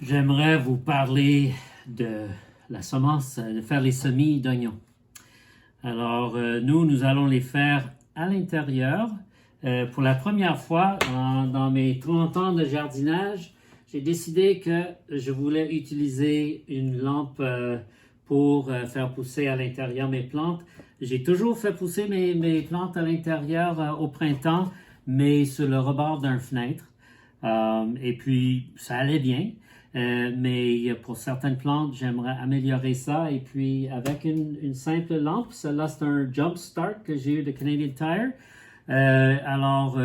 J'aimerais vous parler de la semence, de faire les semis d'oignons. Alors, nous allons les faire à l'intérieur. Pour la première fois dans mes 30 ans de jardinage, j'ai décidé que je voulais utiliser une lampe pour faire pousser à l'intérieur mes plantes. J'ai toujours fait pousser mes plantes à l'intérieur au printemps, mais sur le rebord d'une fenêtre. Et puis, ça allait bien. Mais pour certaines plantes, j'aimerais améliorer ça. Et puis, avec une simple lampe, celle-là, c'est un Jump Start que j'ai eu de Canadian Tire. Alors,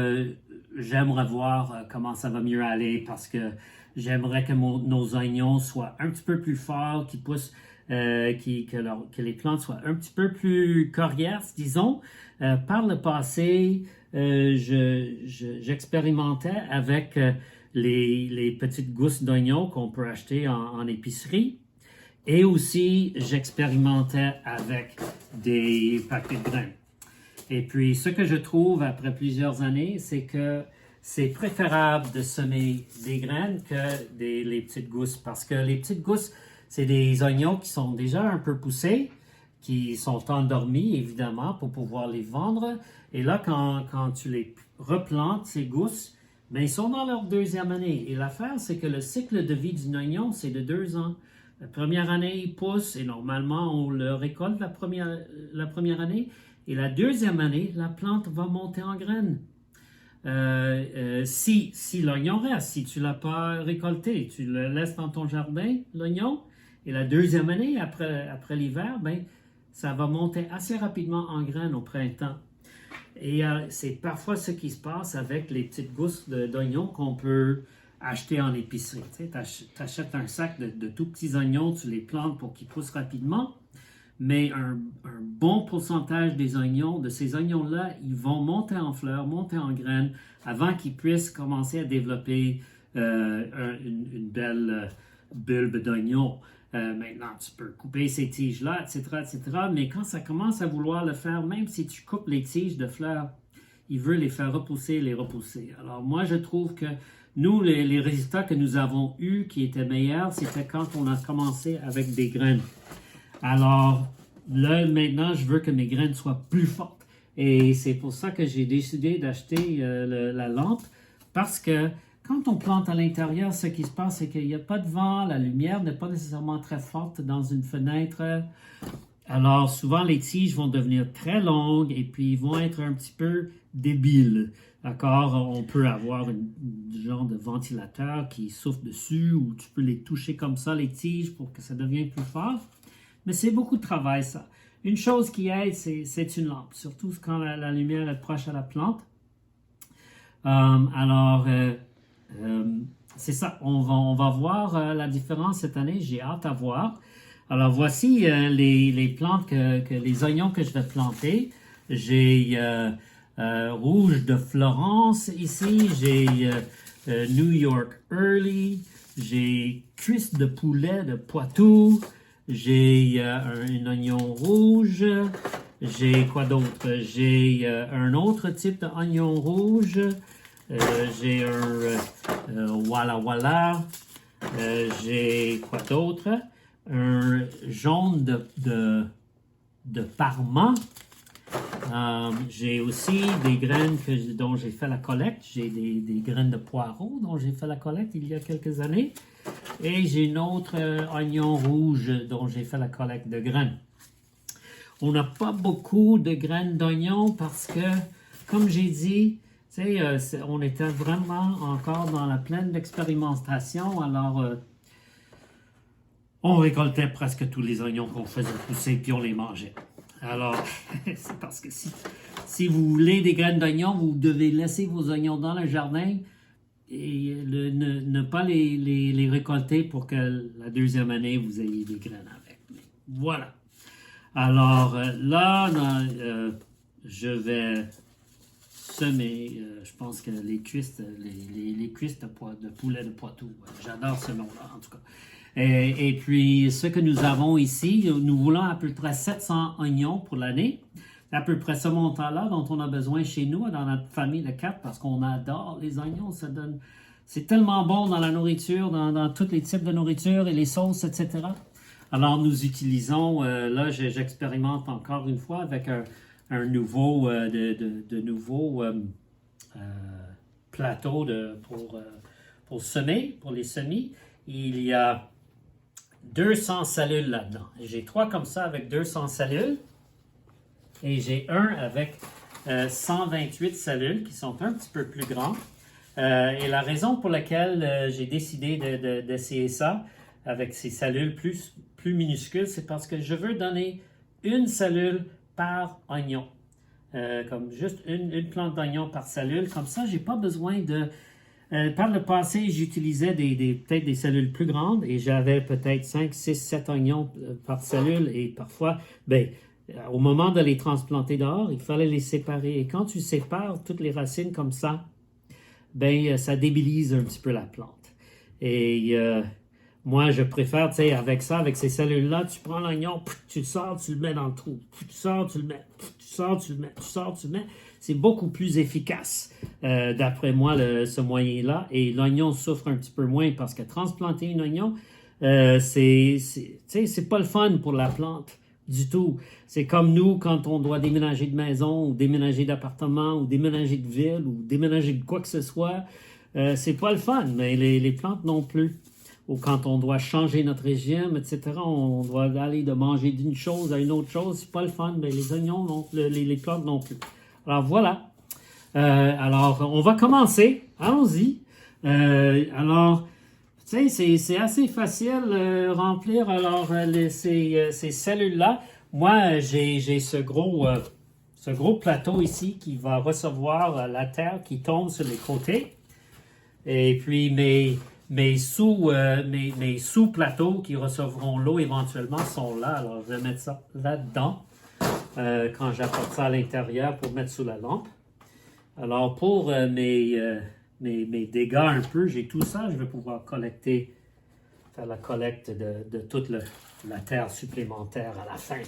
j'aimerais voir comment ça va mieux aller parce que j'aimerais que nos oignons soient un petit peu plus forts, qu'ils poussent, que les plantes soient un petit peu plus coriaces, disons. Par le passé, j'expérimentais avec les petites gousses d'oignons qu'on peut acheter en épicerie. Et aussi, j'expérimentais avec des paquets de graines. Et puis, ce que je trouve après plusieurs années, c'est que c'est préférable de semer des graines que les petites gousses. Parce que les petites gousses, c'est des oignons qui sont déjà un peu poussés, qui sont endormis, évidemment, pour pouvoir les vendre. Et là, quand tu les replantes, ces gousses, mais ils sont dans leur deuxième année. Et l'affaire, c'est que le cycle de vie d'un oignon, c'est de 2 ans. La première année, il pousse et normalement, on le récolte la première année. Et la deuxième année, la plante va monter en graines. Si l'oignon reste, si tu ne l'as pas récolté, tu le laisses dans ton jardin, l'oignon, et la deuxième année, après l'hiver, ben, ça va monter assez rapidement en graines au printemps. Et c'est parfois ce qui se passe avec les petites gousses d'oignons qu'on peut acheter en épicerie. Tu achètes un sac de tout petits oignons, tu les plantes pour qu'ils poussent rapidement, mais un bon pourcentage des oignons, de ces oignons-là, ils vont monter en fleurs, monter en graines, avant qu'ils puissent commencer à développer une belle bulbe d'oignon. Maintenant, tu peux couper ces tiges-là, etc., etc. Mais quand ça commence à vouloir le faire, même si tu coupes les tiges de fleurs, il veut les faire repousser, les repousser. Alors moi, je trouve que nous, les résultats que nous avons eus qui étaient meilleurs, c'était quand on a commencé avec des graines. Alors là, maintenant, je veux que mes graines soient plus fortes. Et c'est pour ça que j'ai décidé d'acheter la lampe, parce que quand on plante à l'intérieur, ce qui se passe, c'est qu'il n'y a pas de vent, la lumière n'est pas nécessairement très forte dans une fenêtre. Alors, souvent, les tiges vont devenir très longues et puis ils vont être un petit peu débiles. D'accord? On peut avoir un genre de ventilateur qui souffle dessus ou tu peux les toucher comme ça, les tiges, pour que ça devienne plus fort. Mais c'est beaucoup de travail, ça. Une chose qui aide, c'est une lampe, surtout quand la lumière est proche à la plante. C'est ça, on va voir la différence cette année, j'ai hâte à voir. Alors voici les plantes, les oignons que je vais planter. J'ai Rouge de Florence ici, j'ai New York Early, j'ai Cuisse de poulet de Poitou, j'ai un oignon rouge, j'ai quoi d'autre? J'ai un autre type d'oignon rouge. J'ai un Walla Walla. J'ai quoi d'autre? Un jaune de Parma. J'ai aussi des graines dont j'ai fait la collecte. J'ai des graines de poireaux dont j'ai fait la collecte il y a quelques années. Et j'ai une autre oignon rouge dont j'ai fait la collecte de graines. On n'a pas beaucoup de graines d'oignons parce que, comme j'ai dit, on était vraiment encore dans la pleine d'expérimentation, alors on récoltait presque tous les oignons qu'on faisait pousser puis on les mangeait. Alors, c'est parce que si vous voulez des graines d'oignons, vous devez laisser vos oignons dans le jardin et ne pas les récolter pour que la deuxième année, vous ayez des graines avec. Voilà. Alors là, je vais semer, je pense que les cuisses, les cuisses de poulet de Poitou. J'adore ce nom-là, en tout cas. Et puis, ce que nous avons ici, nous voulons à peu près 700 oignons pour l'année. C'est à peu près ce montant-là dont on a besoin chez nous, dans notre famille de 4, parce qu'on adore les oignons. C'est tellement bon dans la nourriture, dans tous les types de nourriture et les sauces, etc. Alors, nous utilisons, là, j'expérimente encore une fois avec un nouveau, de nouveaux euh, plateaux pour semer, pour les semis. Il y a 200 cellules là-dedans. J'ai 3 comme ça avec 200 cellules et j'ai un avec 128 cellules qui sont un petit peu plus grands. Et la raison pour laquelle j'ai décidé d'essayer ça avec ces cellules plus minuscules, c'est parce que je veux donner une cellule par oignon. Comme juste une plante d'oignon par cellule. Comme ça, j'ai pas besoin de... par le passé, j'utilisais peut-être des cellules plus grandes et j'avais peut-être 5, 6, 7 oignons par cellule et parfois, au moment de les transplanter dehors, il fallait les séparer. Et quand tu sépares toutes les racines comme ça, ça débilise un petit peu la plante. Et moi, je préfère, tu sais, avec ça, avec ces cellules-là, tu prends l'oignon, tu le sors, tu le mets dans le trou. Tu sors, tu le mets. Tu sors, tu le mets. Tu sors, tu le mets. C'est beaucoup plus efficace, d'après moi, ce moyen-là. Et l'oignon souffre un petit peu moins parce que transplanter un oignon, c'est pas le fun pour la plante du tout. C'est comme nous, quand on doit déménager de maison, ou déménager d'appartement, ou déménager de ville, ou déménager de quoi que ce soit. C'est pas le fun, mais les plantes non plus. Ou quand on doit changer notre régime, etc., on doit aller de manger d'une chose à une autre chose, c'est pas le fun, mais les oignons, non, les plantes non plus. Alors voilà. Alors, on va commencer. Allons-y. Alors, tu sais, c'est assez facile remplir alors ces cellules-là. Moi, j'ai ce gros plateau ici qui va recevoir la terre qui tombe sur les côtés. Et puis mes sous-plateaux qui recevront l'eau éventuellement sont là. Alors, je vais mettre ça là-dedans quand j'apporte ça à l'intérieur pour mettre sous la lampe. Alors, pour mes dégâts un peu, j'ai tout ça. Je vais pouvoir faire la collecte de toute la terre supplémentaire à la fin,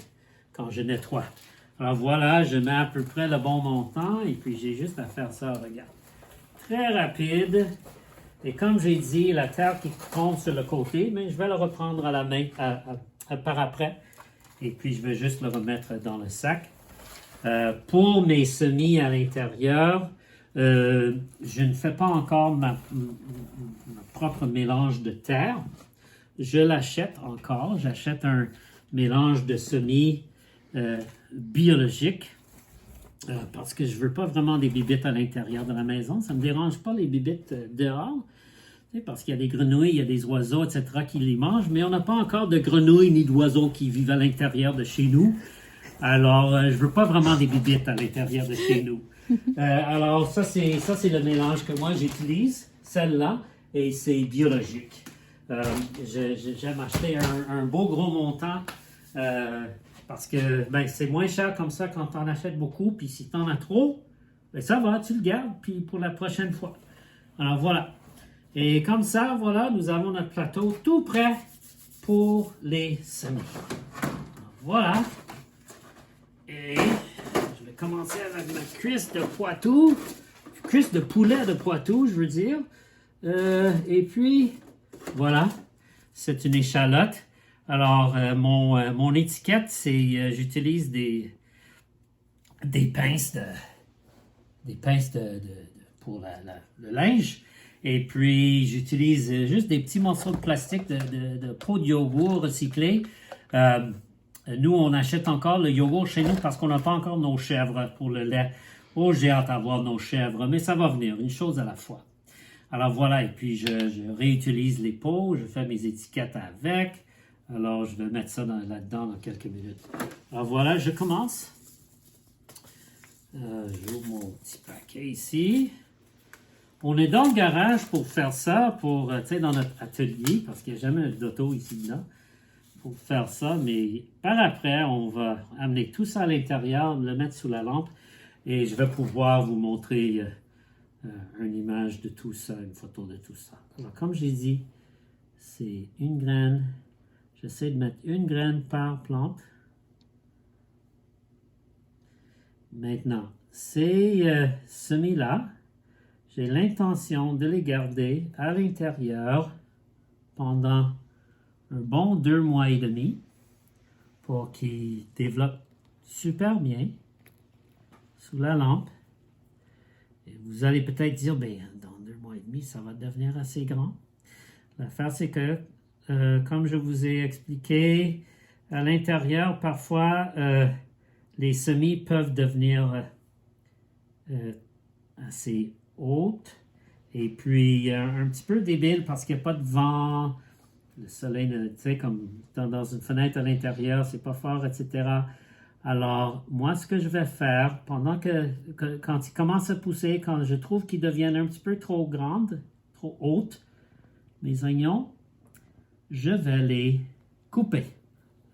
quand je nettoie. Alors voilà, je mets à peu près le bon montant et puis j'ai juste à faire ça, regarde. Très rapide. Et comme j'ai dit, la terre qui tombe sur le côté, mais je vais le reprendre à la main par après. Et puis je vais juste le remettre dans le sac. Pour mes semis à l'intérieur, je ne fais pas encore ma propre mélange de terre. Je l'achète encore. J'achète un mélange de semis biologique parce que je ne veux pas vraiment des bibittes à l'intérieur de la maison. Ça ne me dérange pas les bibittes dehors. Parce qu'il y a des grenouilles, il y a des oiseaux, etc. qui les mangent, mais on n'a pas encore de grenouilles ni d'oiseaux qui vivent à l'intérieur de chez nous. Alors, je ne veux pas vraiment des bibittes à l'intérieur de chez nous. Alors, ça, c'est le mélange que moi, j'utilise, celle-là, et c'est biologique. J'aime acheter un beau gros montant parce que c'est moins cher comme ça quand tu en achètes beaucoup, puis si tu en as trop, ça va, tu le gardes, puis pour la prochaine fois. Alors, voilà. Et comme ça, voilà, nous avons notre plateau tout prêt pour les semis. Voilà. Et je vais commencer avec ma cuisse de Poitou. Cuisse de poulet de Poitou, je veux dire. Et puis, voilà. C'est une échalote. Alors, mon étiquette, c'est j'utilise des pinces pour le linge. Et puis, j'utilise juste des petits morceaux de plastique de pot de yogourt recyclé. Nous, on achète encore le yogourt chez nous parce qu'on n'a pas encore nos chèvres pour le lait. Oh, j'ai hâte d'avoir nos chèvres, mais ça va venir, une chose à la fois. Alors voilà, et puis je réutilise les pots, je fais mes étiquettes avec. Alors, je vais mettre ça là-dedans dans quelques minutes. Alors voilà, je commence. J'ouvre mon petit paquet ici. On est dans le garage pour faire ça, dans notre atelier, parce qu'il n'y a jamais d'auto ici là, pour faire ça. Mais par après, on va amener tout ça à l'intérieur, le mettre sous la lampe, et je vais pouvoir vous montrer une image de tout ça, une photo de tout ça. Alors, comme j'ai dit, c'est une graine. J'essaie de mettre une graine par plante. Maintenant, ces semis-là, j'ai l'intention de les garder à l'intérieur pendant un bon 2 mois et demi pour qu'ils développent super bien sous la lampe. Et vous allez peut-être dire, ben, dans 2 mois et demi, ça va devenir assez grand. L'affaire, c'est que, comme je vous ai expliqué, à l'intérieur, parfois, les semis peuvent devenir assez hautes et puis un petit peu débiles parce qu'il n'y a pas de vent. Le soleil, tu sais, comme dans une fenêtre à l'intérieur, c'est pas fort, etc. Alors, moi, ce que je vais faire, pendant quand ils commencent à pousser, quand je trouve qu'ils deviennent un petit peu trop grandes, trop hautes, mes oignons, je vais les couper.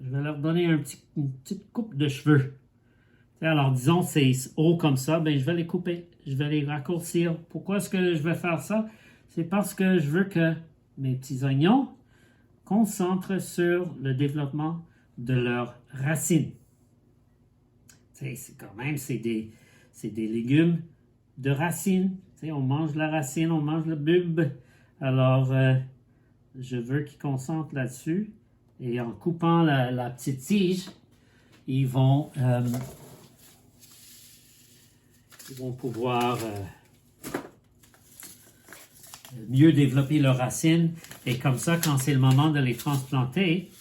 Je vais leur donner une petite coupe de cheveux. Alors, disons, c'est haut comme ça, ben, je vais les couper. Je vais les raccourcir. Pourquoi est-ce que je vais faire ça? C'est parce que je veux que mes petits oignons concentrent sur le développement de leurs racines. C'est quand même, c'est des légumes de racines. On mange la racine, on mange le bulbe. Alors, je veux qu'ils concentrent là-dessus. Et en coupant la petite tige, ils vont pouvoir mieux développer leurs racines. Et comme ça, quand c'est le moment de les transplanter,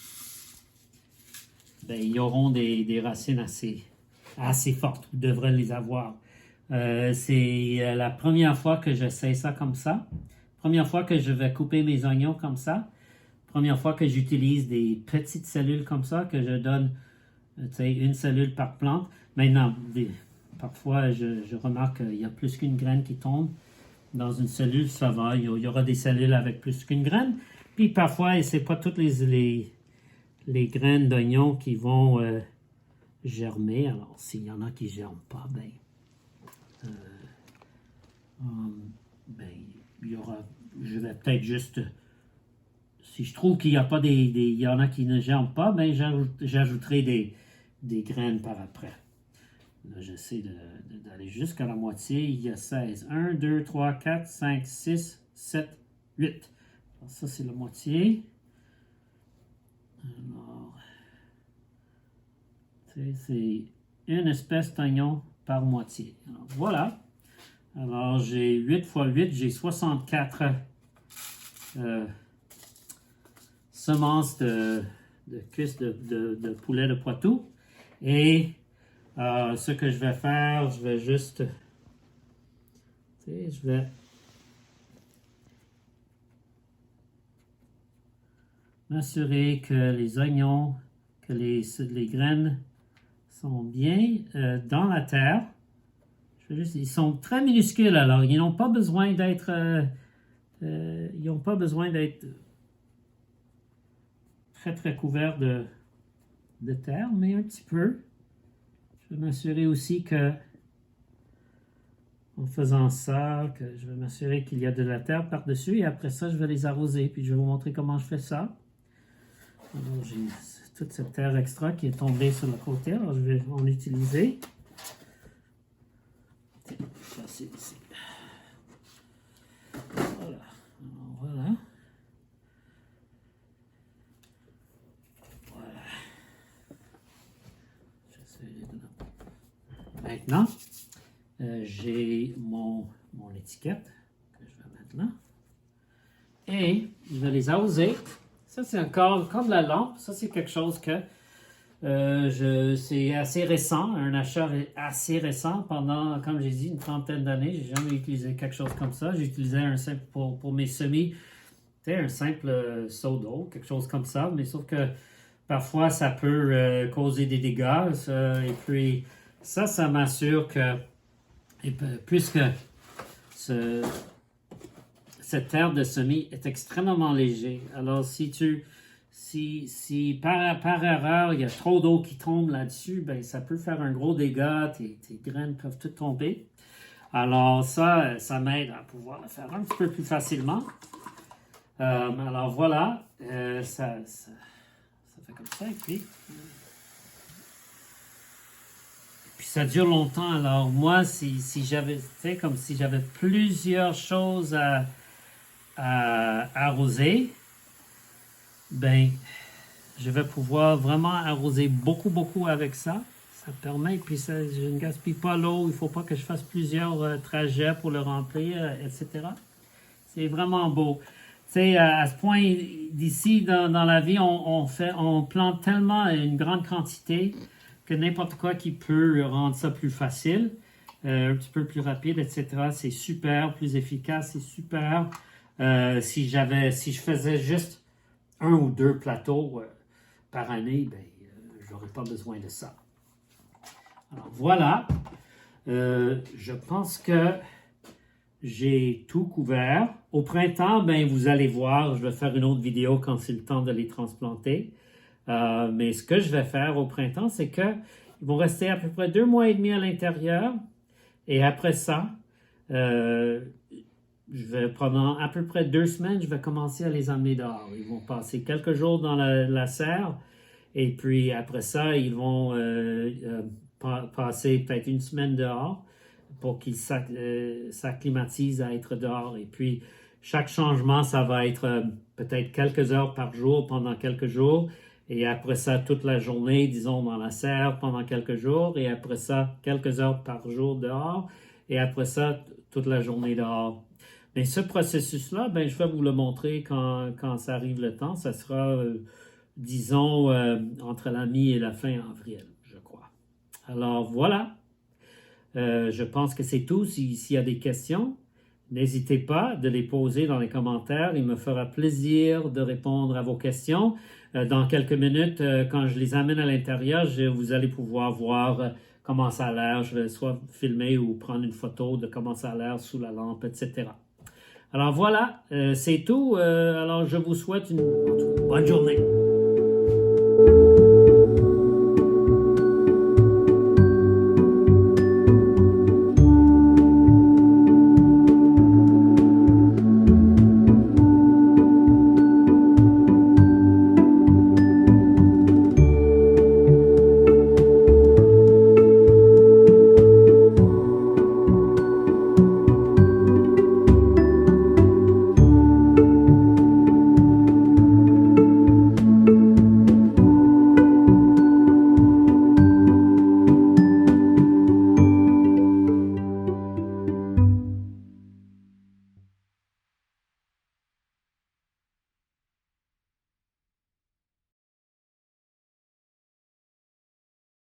ben, ils auront des racines assez fortes. Vous devrez les avoir. C'est la première fois que j'essaie ça comme ça. Première fois que je vais couper mes oignons comme ça. Première fois que j'utilise des petites cellules comme ça, que je donne une cellule par plante. Maintenant, parfois, je remarque qu'il y a plus qu'une graine qui tombe. Dans une cellule, ça va. Il y aura des cellules avec plus qu'une graine. Puis parfois, ce n'est pas toutes les graines d'oignons qui vont germer. Alors, s'il y en a qui ne germent pas, il y aura, je vais peut-être juste, si je trouve qu'il n'y a pas il y en a qui ne germent pas, ben j'ajouterai des graines par après. Là, j'essaie d'aller jusqu'à la moitié. Il y a 16. 1, 2, 3, 4, 5, 6, 7, 8. Alors, ça, c'est la moitié. Alors, c'est une espèce d'oignon par moitié. Alors, voilà. Alors, j'ai 8 x 8, j'ai 64 semences de cuisses de poulet de Poitou. Et ce que je vais faire, je vais juste, je vais m'assurer que les oignons, que les graines sont bien dans la terre. Ils sont très minuscules, alors ils n'ont pas besoin d'être très très couverts de terre, mais un petit peu. Je vais m'assurer aussi que, en faisant ça, que je vais m'assurer qu'il y a de la terre par-dessus et après ça, je vais les arroser. Puis je vais vous montrer comment je fais ça. Alors, j'ai toute cette terre extra qui est tombée sur le côté. Alors, je vais en utiliser. Ça, c'est ici. Voilà. Alors, voilà. Voilà. Maintenant, j'ai mon étiquette que je vais mettre là. Et je vais les arroser. Ça, c'est encore comme la lampe. Ça, c'est quelque chose que c'est assez récent, un achat assez récent. Pendant, comme j'ai dit, une trentaine d'années, j'ai jamais utilisé quelque chose comme ça. J'utilisais un simple, pour mes semis, un simple seau d'eau, quelque chose comme ça. Mais sauf que parfois, ça peut causer des dégâts. Et puis, ça m'assure que, puisque cette terre de semis est extrêmement léger. Alors, si par erreur, il y a trop d'eau qui tombe là-dessus, ben, ça peut faire un gros dégât. Tes graines peuvent toutes tomber. Alors, ça m'aide à pouvoir le faire un petit peu plus facilement. Alors, voilà. Ça fait comme ça. Et puis ça dure longtemps. Alors moi, si j'avais, tu sais, comme si j'avais plusieurs choses à arroser, ben, je vais pouvoir vraiment arroser beaucoup, beaucoup avec ça. Ça permet, puis ça, je ne gaspille pas l'eau. Il ne faut pas que je fasse plusieurs trajets pour le remplir, etc. C'est vraiment beau. Tu sais, à ce point d'ici dans la vie, on plante tellement une grande quantité que n'importe quoi qui peut rendre ça plus facile, un petit peu plus rapide, etc. C'est super, plus efficace, c'est super. Si je faisais juste un ou deux plateaux par année, ben, j'aurais pas besoin de ça. Alors voilà, je pense que j'ai tout couvert. Au printemps, ben, vous allez voir, je vais faire une autre vidéo quand c'est le temps de les transplanter. Mais ce que je vais faire au printemps, c'est qu'ils vont rester à peu près 2 mois et demi à l'intérieur. Et après ça, pendant à peu près 2 semaines, je vais commencer à les emmener dehors. Ils vont passer quelques jours dans la serre. Et puis après ça, ils vont passer peut-être 1 semaine dehors pour qu'ils s'acclimatisent à être dehors. Et puis, chaque changement, ça va être peut-être quelques heures par jour pendant quelques jours. Et après ça, toute la journée, disons, dans la serre pendant quelques jours. Et après ça, quelques heures par jour dehors. Et après ça, toute la journée dehors. Mais ce processus-là, ben, je vais vous le montrer quand ça arrive le temps. Ça sera, disons, entre la mi et la fin avril, je crois. Alors, voilà. Je pense que c'est tout. S'il y a des questions, n'hésitez pas de les poser dans les commentaires. Il me fera plaisir de répondre à vos questions. Dans quelques minutes, quand je les amène à l'intérieur, vous allez pouvoir voir comment ça a l'air. Je vais soit filmer ou prendre une photo de comment ça a l'air sous la lampe, etc. Alors voilà, c'est tout. Alors je vous souhaite une bonne journée.